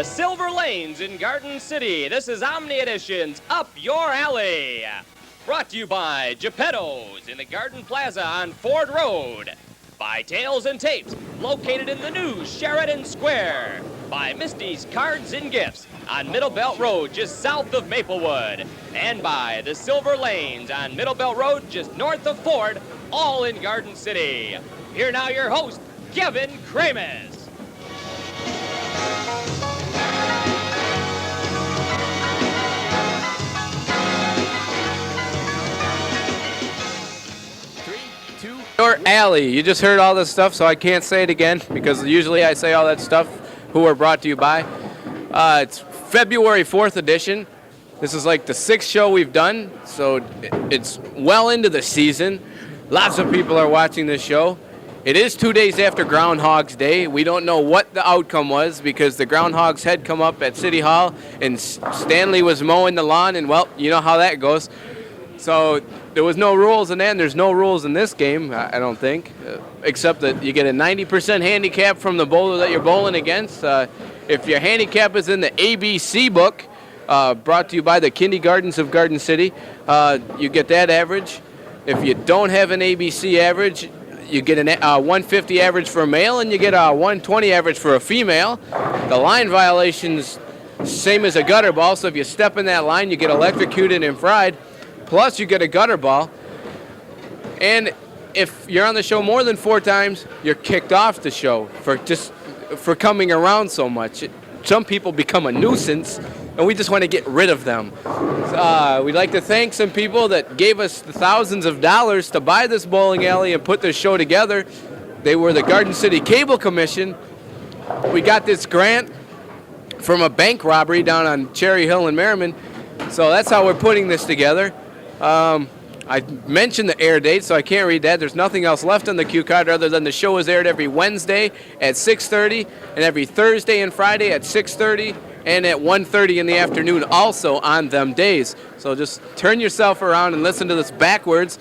the Silver Lanes in Garden City. This is Omni Edition's Up Your Alley. Brought to you by Geppetto's in the Garden Plaza on Ford Road. By Tails and Tapes, located in the new Sheridan Square. By Misty's Cards and Gifts on Middle Belt Road, just south of Maplewood. And by the Silver Lanes on Middle Belt Road, just north of Ford, all in Garden City. Here now your host, Kevin Krames. Your alley. You just heard all this stuff, so I can't say it again because usually I say all that stuff. Who are brought to you by? It's February 4th edition. This is like the 6th show we've done, so it's well into the season. Lots of people are watching this show. It is 2 days after Groundhog's Day. We don't know what the outcome was because the Groundhogs had come up at City Hall and Stanley was mowing the lawn, and well, you know how that goes. So there was no rules in that, and there's no rules in this game, I don't think, except that you get a 90% handicap from the bowler that you're bowling against. If your handicap is in the ABC book, brought to you by the Kindergartens of Garden City, you get that average. If you don't have an ABC average, you get a 150 average for a male, and you get a 120 average for a female. The line violation's same as a gutter ball, so if you step in that line, you get electrocuted and fried. Plus, you get a gutter ball. And if you're on the show more than 4 times, you're kicked off the show for coming around so much. Some people become a nuisance, and we just want to get rid of them. We'd like to thank some people that gave us the thousands of dollars to buy this bowling alley and put this show together. They were the Garden City Cable Commission. We got this grant from a bank robbery down on Cherry Hill in Merriman. So that's how we're putting this together. I mentioned the air date, so I can't read that. There's nothing else left on the cue card other than the show is aired every Wednesday at 6:30 and every Thursday and Friday at 6:30 and at 1:30 in the afternoon also on them days. So just turn yourself around and listen to this backwards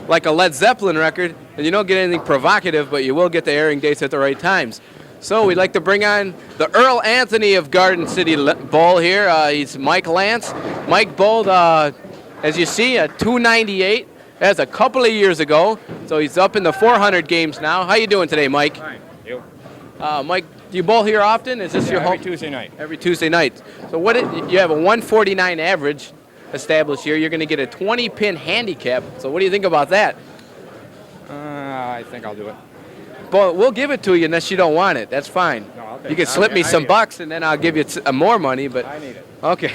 like a Led Zeppelin record, and you don't get anything provocative, but you will get the airing dates at the right times. So we'd like to bring on the Earl Anthony of Garden City Bowl here. He's Mike Lance. Mike bowled, as you see, a 298. That's a couple of years ago. So he's up in the 400 games now. How you doing today, Mike? Fine. You? Mike, do you bowl here often? Is this your home? Every Tuesday night. Every Tuesday night. So you have a 149 average established here. You're going to get a 20-pin handicap. So what do you think about that? I think I'll do it. But we'll give it to you unless you don't want it. That's fine. No, I'll take You can slip me some bucks, and then I'll give you more money. But I need it. Okay.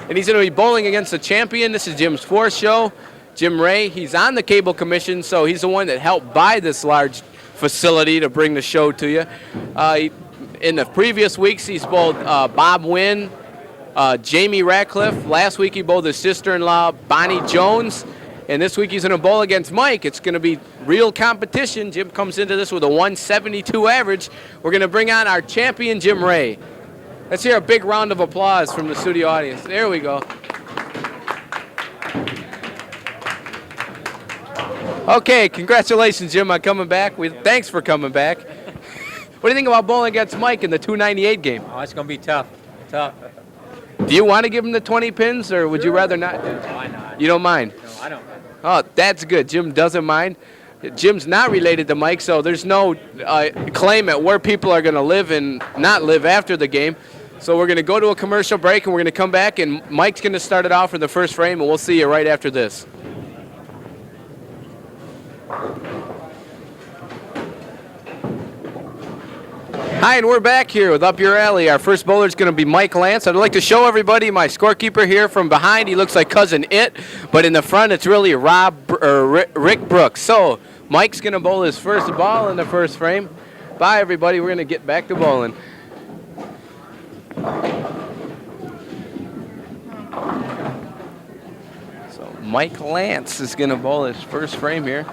And he's going to be bowling against the champion. This is Jim's 4th show. Jim Ray, he's on the Cable Commission, so he's the one that helped buy this large facility to bring the show to you. In the previous weeks, he's bowled Bob Wynn, Jamie Ratcliffe. Last week, he bowled his sister-in-law, Bonnie Jones. And this week, he's going to bowl against Mike. It's going to be real competition. Jim comes into this with a 172 average. We're going to bring on our champion, Jim Ray. Let's hear a big round of applause from the studio audience. There we go. Okay, congratulations, Jim, on coming back. Thanks for coming back. What do you think about bowling against Mike in the 298 game? Oh, it's going to be tough. Tough. Do you want to give him the 20 pins, or would you rather not? Why not? You don't mind? No, I don't. Oh, that's good. Jim doesn't mind. Jim's not related to Mike, so there's no claim at where people are going to live and not live after the game. So we're going to go to a commercial break, and we're going to come back, and Mike's going to start it off in the first frame, and we'll see you right after this. Hi, and we're back here with Up Your Alley. Our first bowler is going to be Mike Lance. I'd like to show everybody my scorekeeper here from behind. He looks like Cousin It, but in the front it's really Rick Brooks. So Mike's going to bowl his first ball in the first frame. Bye, everybody. We're going to get back to bowling. So Mike Lance is going to bowl his first frame here.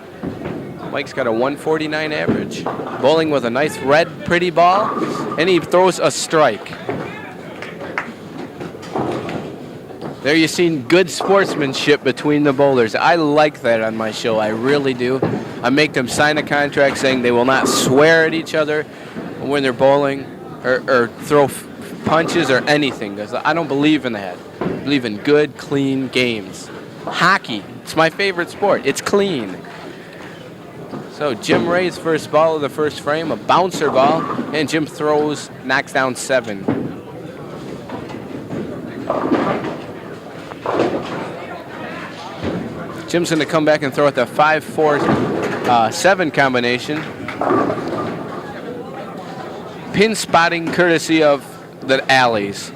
Mike's got a 149 average, bowling with a nice red pretty ball, and he throws a strike. There you've seen good sportsmanship between the bowlers. I like that on my show, I really do. I make them sign a contract saying they will not swear at each other when they're bowling or throw punches or anything, because I don't believe in that. I believe in good, clean games. Hockey, it's my favorite sport. It's clean. So Jim Ray's first ball of the first frame, a bouncer ball, and Jim throws, knocks down 7. Jim's going to come back and throw at the 5-4-7 combination. Pin spotting courtesy of the Alleys.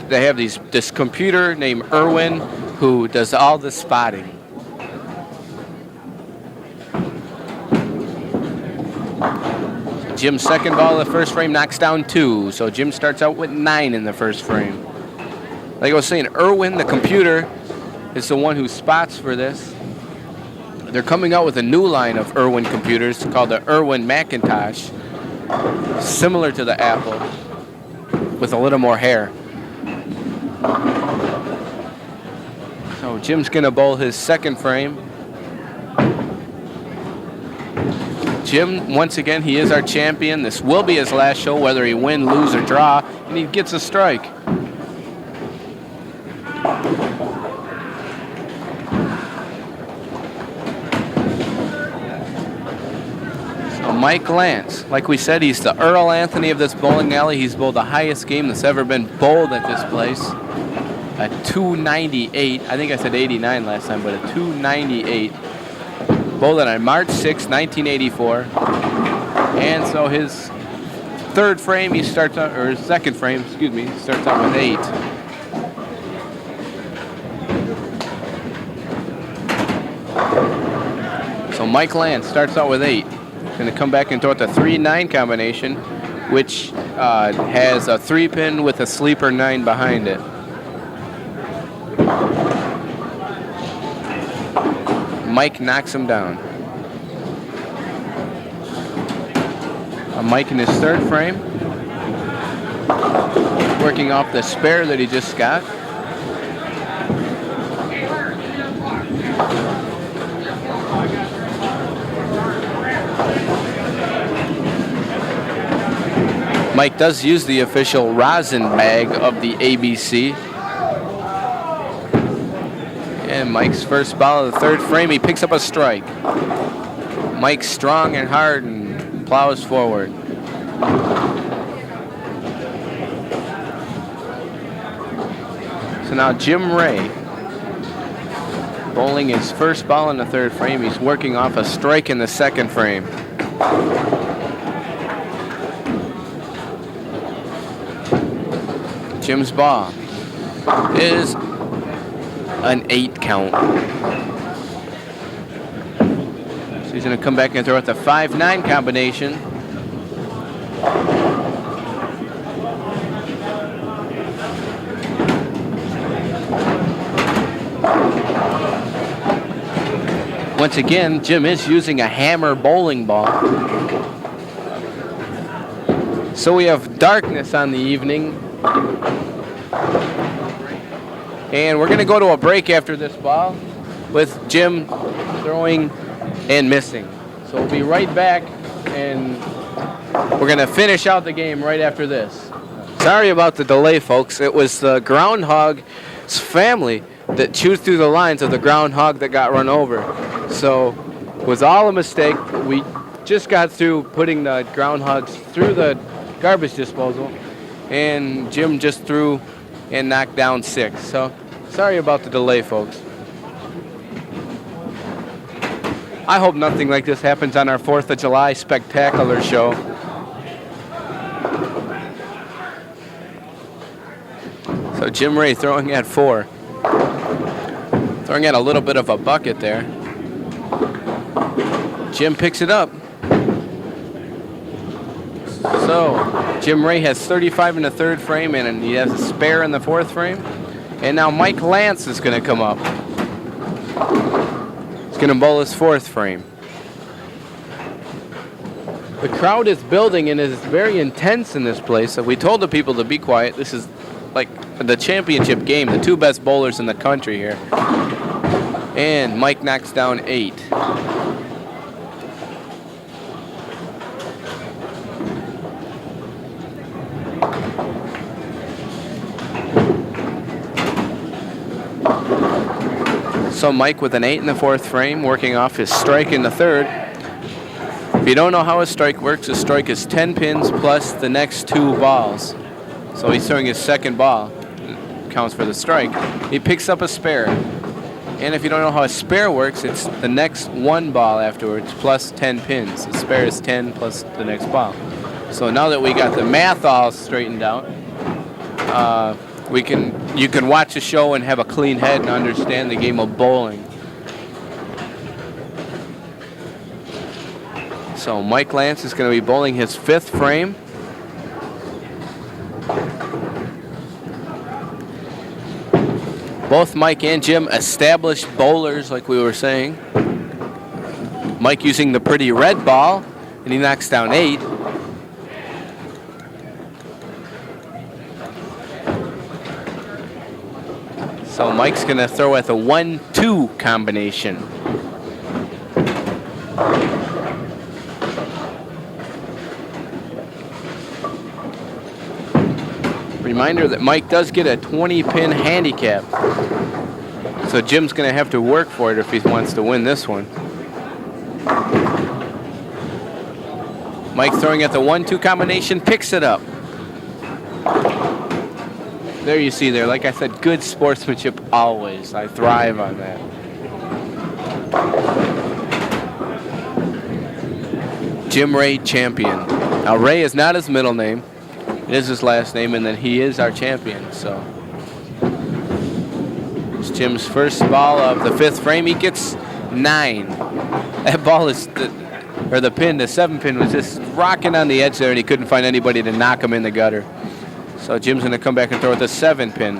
They have this computer named Irwin who does all the spotting. Jim's second ball of the first frame knocks down 2. So Jim starts out with 9 in the first frame. Like I was saying, Irwin, the computer, is the one who spots for this. They're coming out with a new line of Irwin computers called the Irwin Macintosh, similar to the Apple, with a little more hair. So Jim's going to bowl his second frame. Jim, once again, he is our champion. This will be his last show, whether he win, lose, or draw, and he gets a strike. Mike Lance, like we said, he's the Earl Anthony of this bowling alley. He's bowled the highest game that's ever been bowled at this place at 298. I think I said 89 last time, but a 298. Bowled it on March 6, 1984. And so his third frame, he starts out, or his second frame, excuse me, starts out with 8. So Mike Lance starts out with 8. Going to come back and throw it the 3-9 combination, which has a 3-pin with a sleeper 9 behind it. Mike knocks him down. Mike in his third frame, working off the spare that he just got. Mike does use the official rosin bag of the ABC. And Mike's first ball of the third frame, he picks up a strike. Mike's strong and hard and plows forward. So now Jim Ray, bowling his first ball in the third frame. He's working off a strike in the second frame. Jim's ball is an 8 count. So he's going to come back and throw out the 5-9 combination. Once again, Jim is using a hammer bowling ball. So we have darkness on the evening. And we're going to go to a break after this ball with Jim throwing and missing. So we'll be right back, and we're going to finish out the game right after this. Sorry about the delay, folks. It was the groundhog's family that chewed through the lines of the groundhog that got run over. So it was all a mistake. We just got through putting the groundhogs through the garbage disposal, and Jim just threw and knocked down 6. So sorry about the delay, folks. I hope nothing like this happens on our 4th of July spectacular show. So Jim Ray throwing at 4. Throwing at a little bit of a bucket there. Jim picks it up. So Jim Ray has 35 in the third frame, and he has a spare in the fourth frame. And now Mike Lance is going to come up. He's going to bowl his fourth frame. The crowd is building and is very intense in this place. So we told the people to be quiet. This is like the championship game, the 2 best bowlers in the country here. And Mike knocks down 8. So Mike with an 8 in the fourth frame, working off his strike in the third. If you don't know how a strike works, a strike is 10 pins plus the next 2 balls. So he's throwing his second ball, counts for the strike. He picks up a spare. And if you don't know how a spare works, it's the next 1 ball afterwards plus 10 pins. The spare is 10 plus the next ball. So now that we got the math all straightened out, you can watch the show and have a clean head and understand the game of bowling. So Mike Lance is going to be bowling his 5th frame. Both Mike and Jim established bowlers, like we were saying. Mike using the pretty red ball, and he knocks down 8. So Mike's going to throw at the 1-2 combination. Reminder that Mike does get a 20-pin handicap. So Jim's going to have to work for it if he wants to win this one. Mike throwing at the 1-2 combination, picks it up. There you see there, like I said, good sportsmanship always. I thrive on that. Jim Ray champion. Now Ray is not his middle name. It is his last name, and then he is our champion. So it's Jim's first ball of the 5th frame. He gets 9. That ball is, the pin, the 7-pin was just rocking on the edge there, and he couldn't find anybody to knock him in the gutter. So Jim's going to come back and throw with the 7-pin.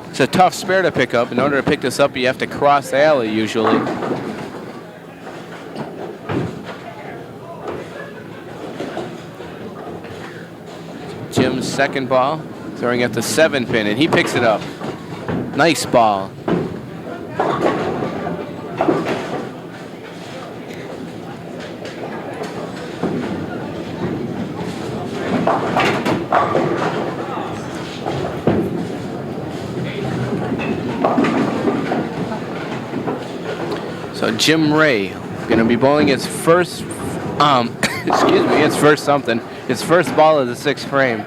It's a tough spare to pick up. In order to pick this up, you have to cross the alley usually. Jim's second ball, throwing at the 7-pin, and he picks it up. Nice ball. So Jim Ray going to be bowling his first, his first ball of the 6th frame.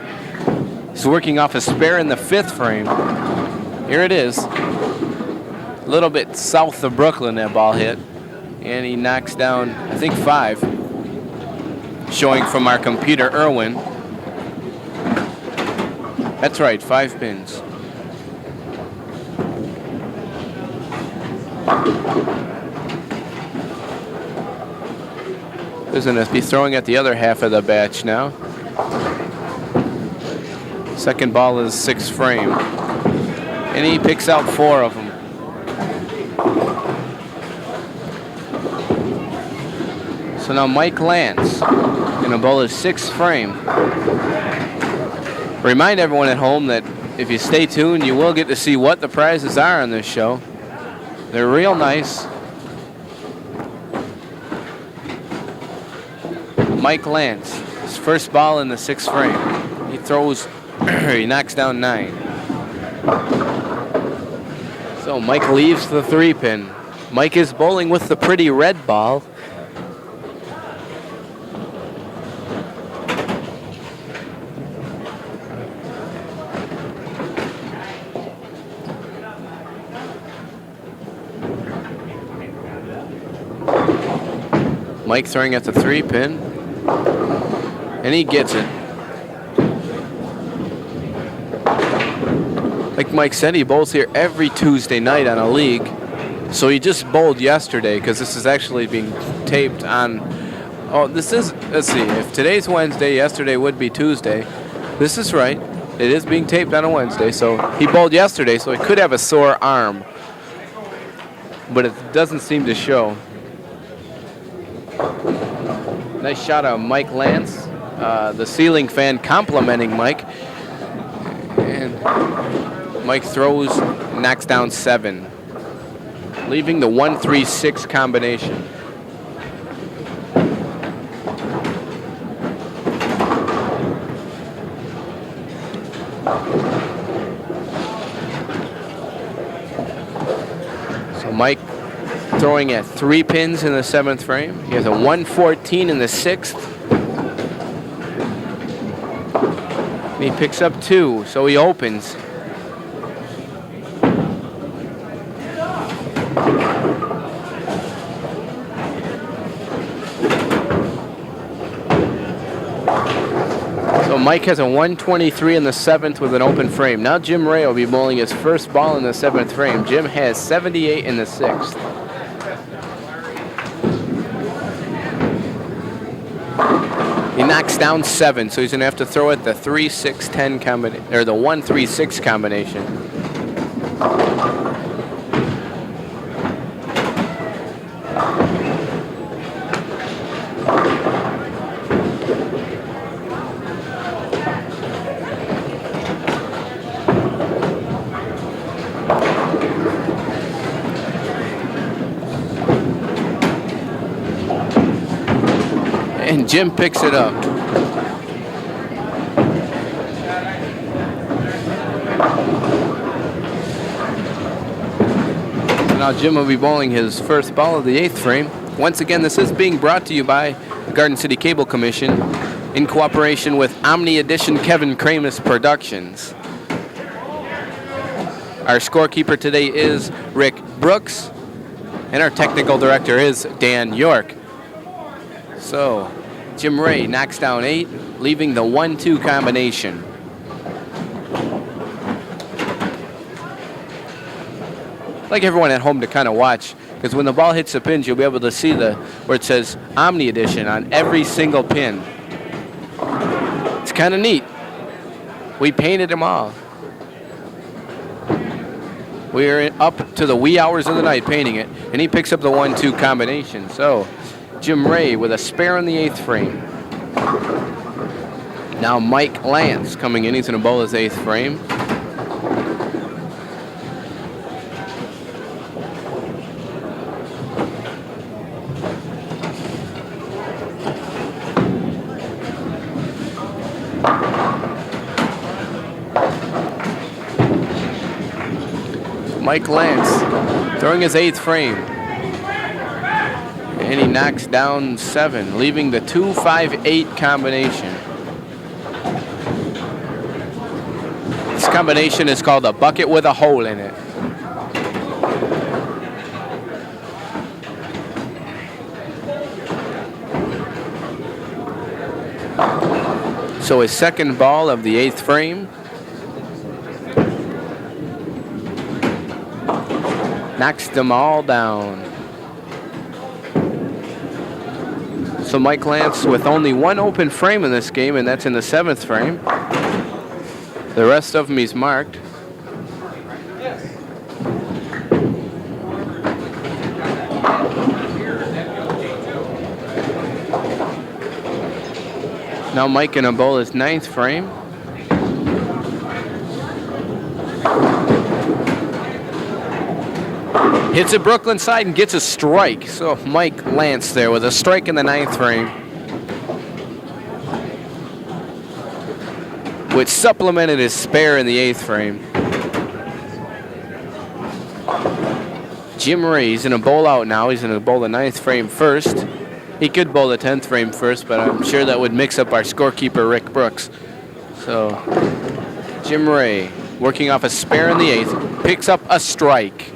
He's working off a spare in the 5th frame. Here it is. A little bit south of Brooklyn that ball hit. And he knocks down, I think, 5. Showing from our computer, Irwin. That's right, 5 pins. He's going to be throwing at the other half of the batch now. Second ball is 6th frame. And he picks out 4 of them. So now Mike Lance going to bowl his 6th frame. Remind everyone at home that if you stay tuned, you will get to see what the prizes are on this show. They're real nice. Mike Lance, his first ball in the 6th frame. He throws, he knocks down 9. So Mike leaves the 3-pin. Mike is bowling with the pretty red ball. Mike throwing at the 3-pin. And he gets it. Like Mike said, he bowls here every Tuesday night on a league. So he just bowled yesterday because this is actually being taped on. Oh, this is, let's see, if today's Wednesday, yesterday would be Tuesday. This is right. It is being taped on a Wednesday. So he bowled yesterday, so he could have a sore arm. But it doesn't seem to show. Nice shot of Mike Lance. The ceiling fan complimenting Mike. And Mike throws, knocks down 7. Leaving the 1-3-6 combination. Mike throwing at 3 pins in the 7th frame. He has a 114 in the 6th. He picks up 2, so he opens. So Mike has a 123 in the 7th with an open frame. Now Jim Ray will be bowling his first ball in the 7th frame. Jim has 78 in the 6th. He knocks down 7, so he's going to have to throw it the 3-6-10 combination, or the 1-3-6 combination. And Jim picks it up. So now Jim will be bowling his first ball of the 8th frame. Once again, this is being brought to you by the Garden City Cable Commission in cooperation with Omni Edition Kevin Kramus Productions. Our scorekeeper today is Rick Brooks, and our technical director is Dan York. So, Jim Ray knocks down 8, leaving the 1-2 combination. I'd like everyone at home to kind of watch, because when the ball hits the pins, you'll be able to see where it says Omni Edition on every single pin. It's kind of neat. We painted them all. We're up to the wee hours of the night painting it, and he picks up the 1-2 combination. So, Jim Ray with a spare in the 8th frame. Now Mike Lance coming in. He's going to bowl his 8th frame. Mike Lance throwing his 8th frame. And he knocks down 7, leaving the 2-5-8 combination. This combination is called a bucket with a hole in it. So his second ball of the 8th frame. Knocks them all down. So Mike Lance with only 1 open frame in this game, and that's in the 7th frame. The rest of them he's marked. Now Mike gonna bowl his 9th frame. Hits a Brooklyn side and gets a strike. So Mike Lance there with a strike in the 9th frame, which supplemented his spare in the 8th frame. Jim Ray's in a bowl out now. He's going to bowl the 9th frame first. He could bowl the 10th frame first, but I'm sure that would mix up our scorekeeper, Rick Brooks. So Jim Ray, working off a spare in the 8th, picks up a strike.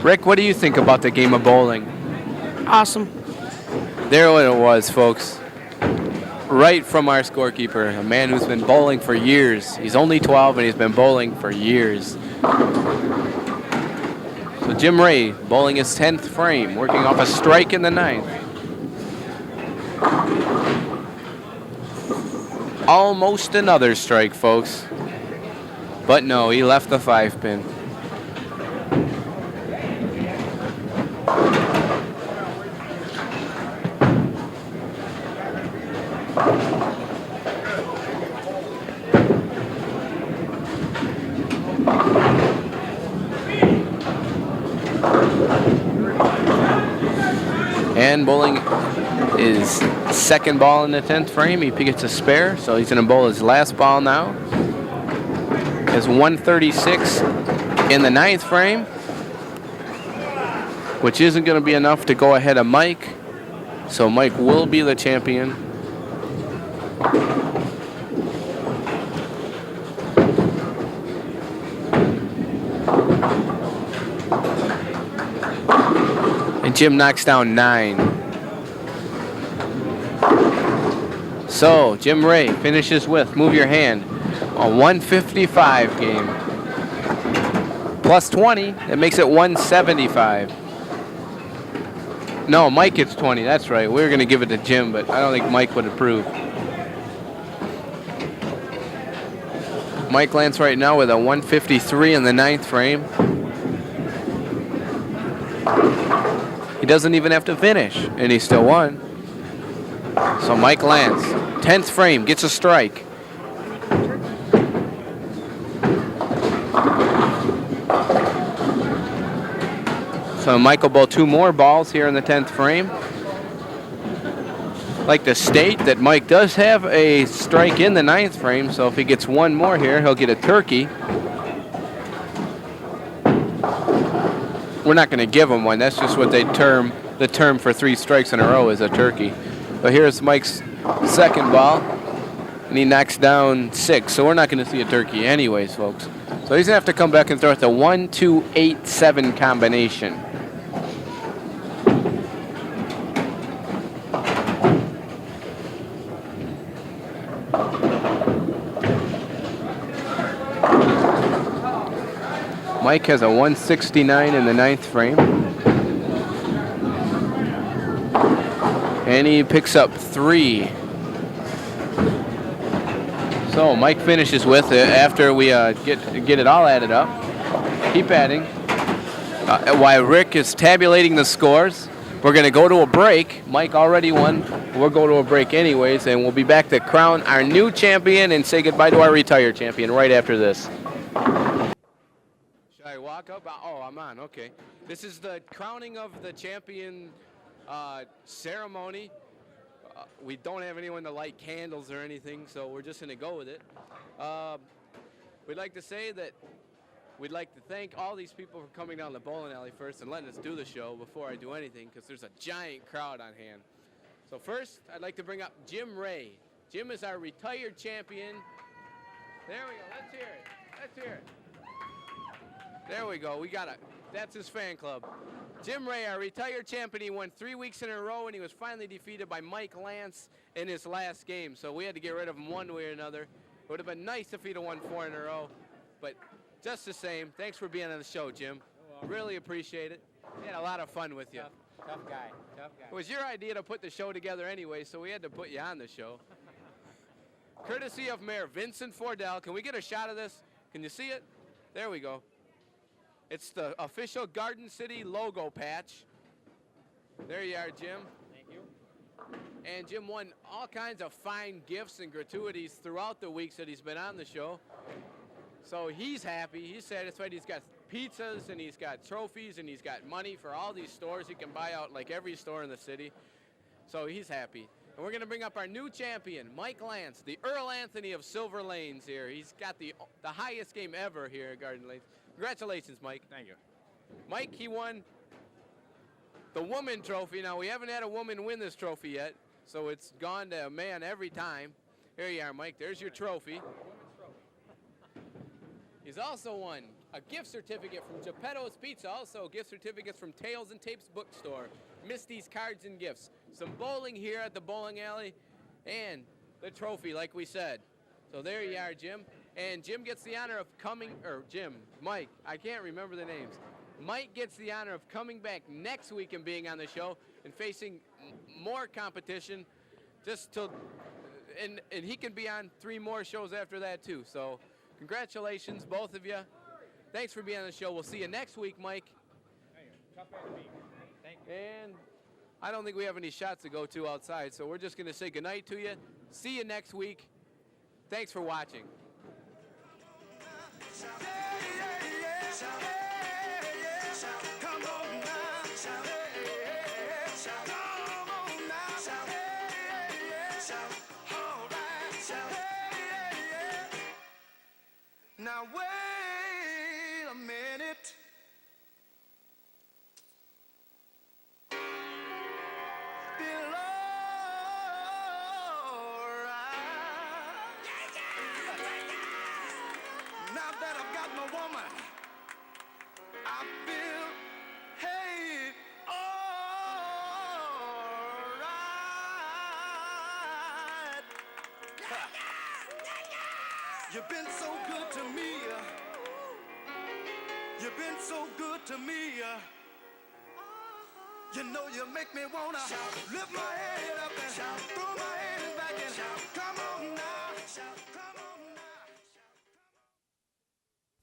Rick, what do you think about the game of bowling? Awesome. There it was, folks. Right from our scorekeeper, a man who's been bowling for years. He's only 12 and he's been bowling for years. So Jim Ray bowling his 10th frame, working off a strike in the 9th. Almost another strike, folks. But no, he left the 5-pin. And bowling his second ball in the 10th frame. He gets a spare, so he's going to bowl his last ball now. Is 136 in the 9th frame, which isn't going to be enough to go ahead of Mike. So Mike will be the champion. And Jim knocks down 9. So Jim Ray finishes with, move your hand, a 155 game. Plus 20, that makes it 175. No, Mike gets 20, that's right. We were going to give it to Jim, but I don't think Mike would approve. Mike Lance right now with a 153 in the 9th frame. He doesn't even have to finish, and he still won. So Mike Lance, 10th frame, gets a strike. So Mike will bowl 2 more balls here in the 10th frame. I'd like to state that Mike does have a strike in the 9th frame, so if he gets 1 more here, he'll get a turkey. We're not going to give him one. That's just what they term the term for 3 strikes in a row is a turkey. But here's Mike's second ball, and he knocks down 6. So we're not going to see a turkey anyways, folks. So he's going to have to come back and throw at the 1, 2, 8, 7 combination. Mike has a 169 in the 9th frame. And he picks up 3. So Mike finishes with it after we get it all added up. Keep adding. While Rick is tabulating the scores, we're going to go to a break. Mike already won. We'll go to a break anyways, and we'll be back to crown our new champion and say goodbye to our retired champion right after this. Should I walk up? Oh, I'm on. Okay. This is the crowning of the champion ceremony. We don't have anyone to light candles or anything, so we're just going to go with it. We'd like to say that we'd like to thank all these people for coming down the bowling alley first and letting us do the show before I do anything, because there's a giant crowd on hand. So first, I'd like to bring up Jim Ray. Jim is our retired champion. There we go. Let's hear it. Let's hear it. There we go. We got it. That's his fan club. Jim Ray, our retired champion, he won 3 weeks in a row, and he was finally defeated by Mike Lance in his last game. So we had to get rid of him one way or another. It would have been nice if he'd have won 4 in a row. But just the same, thanks for being on the show, Jim. Really appreciate it. We had a lot of fun with you. Tough guy. It was your idea to put the show together anyway, so we had to put you on the show. Courtesy of Mayor Vincent Fordell. Can we get a shot of this? Can you see it? There we go. It's the official Garden City logo patch. There you are, Jim. Thank you. And Jim won all kinds of fine gifts and gratuities throughout the weeks that he's been on the show. So he's happy. He's satisfied. He's got pizzas, and he's got trophies, and he's got money for all these stores. He can buy out like every store in the city. So he's happy. And we're going to bring up our new champion, Mike Lance, the Earl Anthony of Silver Lanes here. He's got the highest game ever here at Garden Lanes. Congratulations, Mike. Thank you. Mike, he won the woman trophy. Now, we haven't had a woman win this trophy yet, so it's gone to a man every time. Here you are, Mike. There's your trophy. He's also won a gift certificate from Geppetto's Pizza, also gift certificates from Tails and Tapes Bookstore, Misty's Cards and Gifts, some bowling here at the bowling alley, and the trophy, like we said. So there you are, Jim. And Jim gets the honor of Mike, I can't remember the names. Mike gets the honor of coming back next week and being on the show and facing more competition and he can be on 3 more shows after that too. So congratulations, both of you. Thanks for being on the show. We'll see you next week, Mike. Tough man to beat. Thank you. And I don't think we have any shots to go to outside, so we're just going to say goodnight to you. See you next week. Thanks for watching. Come on now, come on now. shout, all right, shout. Hey, yeah, yeah. Now wait a minute. Feel alright. Now that I've got my woman, I feel, hey, alright. You've been so good to me. You've been so good to me. You know you make me wanna lift my head up and